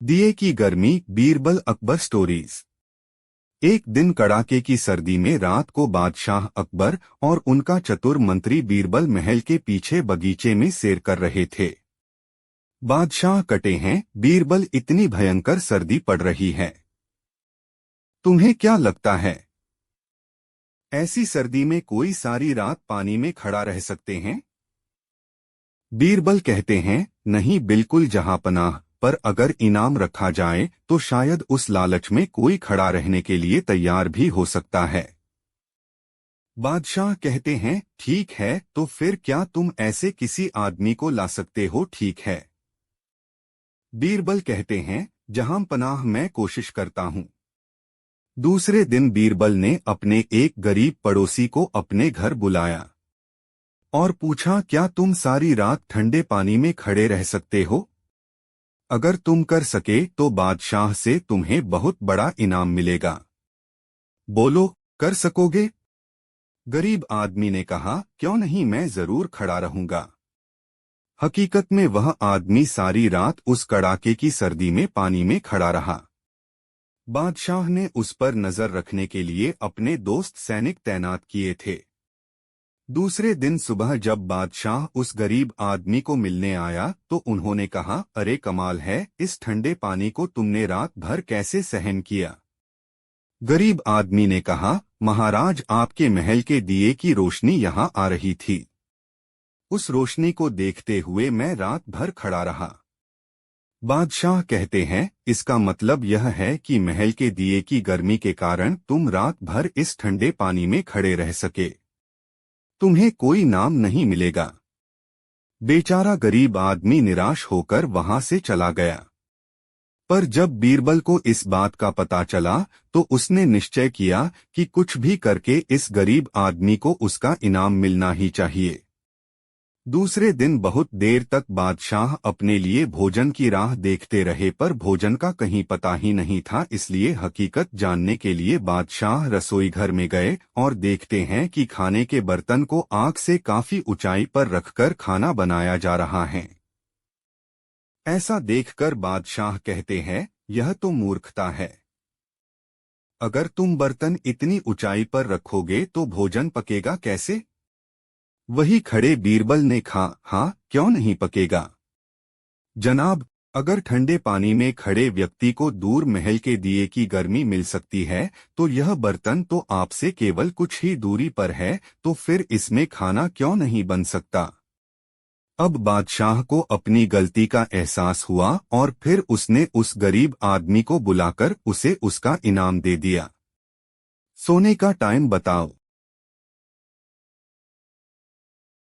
दिए की गर्मी बीरबल अकबर स्टोरीज। एक दिन कड़ाके की सर्दी में रात को बादशाह अकबर और उनका चतुर मंत्री बीरबल महल के पीछे बगीचे में सैर कर रहे थे। बादशाह कटे हैं, बीरबल इतनी भयंकर सर्दी पड़ रही है। तुम्हें क्या लगता है, ऐसी सर्दी में कोई सारी रात पानी में खड़ा रह सकते हैं? बीरबल कहते हैं, नहीं बिल्कुल जहांपनाह, पर अगर इनाम रखा जाए तो शायद उस लालच में कोई खड़ा रहने के लिए तैयार भी हो सकता है। बादशाह कहते हैं, ठीक है, तो फिर क्या तुम ऐसे किसी आदमी को ला सकते हो? ठीक है। बीरबल कहते हैं, जहांपनाह मैं कोशिश करता हूं। दूसरे दिन बीरबल ने अपने एक गरीब पड़ोसी को अपने घर बुलाया और पूछा, क्या तुम सारी रात ठंडे पानी में खड़े रह सकते हो? अगर तुम कर सके तो बादशाह से तुम्हें बहुत बड़ा इनाम मिलेगा। बोलो, कर सकोगे? गरीब आदमी ने कहा, क्यों नहीं, मैं जरूर खड़ा रहूंगा। हकीकत में वह आदमी सारी रात उस कड़ाके की सर्दी में पानी में खड़ा रहा। बादशाह ने उस पर नजर रखने के लिए अपने दोस्त सैनिक तैनात किए थे। दूसरे दिन सुबह जब बादशाह उस गरीब आदमी को मिलने आया तो उन्होंने कहा, अरे कमाल है, इस ठंडे पानी को तुमने रात भर कैसे सहन किया? गरीब आदमी ने कहा, महाराज, आपके महल के दिए की रोशनी यहाँ आ रही थी। उस रोशनी को देखते हुए मैं रात भर खड़ा रहा। बादशाह कहते हैं, इसका मतलब यह है कि महल के दिए की गर्मी के कारण तुम रात भर इस ठंडे पानी में खड़े रह सके। तुम्हें कोई नाम नहीं मिलेगा। बेचारा गरीब आदमी निराश होकर वहां से चला गया। पर जब बीरबल को इस बात का पता चला तो उसने निश्चय किया कि कुछ भी करके इस गरीब आदमी को उसका इनाम मिलना ही चाहिए। दूसरे दिन बहुत देर तक बादशाह अपने लिए भोजन की राह देखते रहे, पर भोजन का कहीं पता ही नहीं था। इसलिए हकीकत जानने के लिए बादशाह रसोई घर में गए और देखते हैं कि खाने के बर्तन को आग से काफी ऊंचाई पर रखकर खाना बनाया जा रहा है। ऐसा देखकर बादशाह कहते हैं, यह तो मूर्खता है। अगर तुम बर्तन इतनी ऊंचाई पर रखोगे तो भोजन पकेगा कैसे? वही खड़े बीरबल ने कहा, हाँ, क्यों नहीं पकेगा जनाब। अगर ठंडे पानी में खड़े व्यक्ति को दूर महल के दिए की गर्मी मिल सकती है तो यह बर्तन तो आपसे केवल कुछ ही दूरी पर है, तो फिर इसमें खाना क्यों नहीं बन सकता? अब बादशाह को अपनी गलती का एहसास हुआ और फिर उसने उस गरीब आदमी को बुलाकर उसे उसका इनाम दे दिया। सोने का टाइम बताओ।